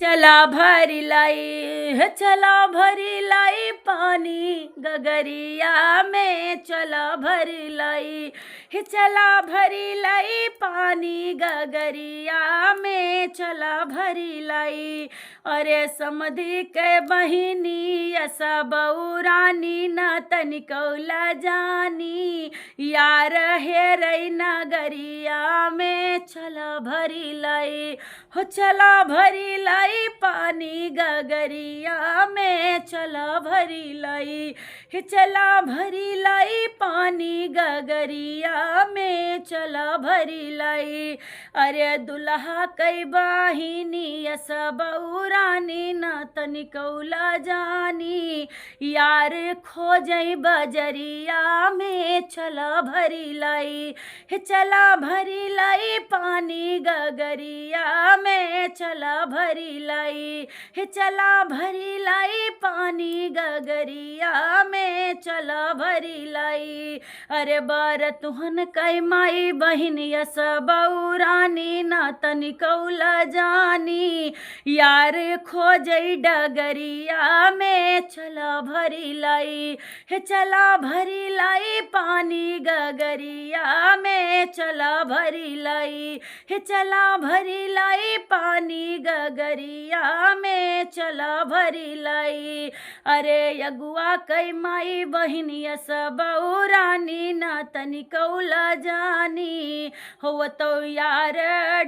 चला भरी लाई है, चला भरी लाई पानी गगरिया में, चला भरी लाई है, चला भरी लाई पानी गगरिया में, चला भरी लाई। अरे समधी के बहिनी ऐसा बउरानी न तनिकौला जानी, यार हे रई नगरिया में, चला भरी लाई हो, चला भरी लाई पानी गगरिया में, चला भरी लाई हे, चला भरी लाई पानी गगरिया में, चला भरी लाई। अरे दुल्हा कई बाहिनी ऐसा बउरानी न तनिकौला जानी, यार खोजई बजरिया में, चला भरी लाई हे, चला भरी लाई पानी गगरिया में, चला भरी लाई हे, चला भरी लाई पानी गगरिया में, चला भरी लाई। अरे बर तुहन कई माई बहिन यस बउरानी न तनिकौला जानी, यार खोजई डगरिया में, चला भरी लाई हे, चला भरी लाई पानी गगरिया में, चला भरी लाई हे, चला भरी लाई पानी गगरिया में, चला भरी लाई। अरे यगुआ कई माई बहिन यस बउरानी न तनिकौला जानी, हो तो यार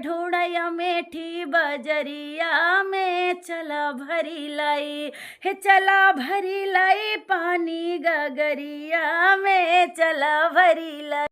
ढूंढया मेठी बजरिया में, चला भरी लाई हे, चला भरी लाई पानी गगरिया में, चला भरी लाई।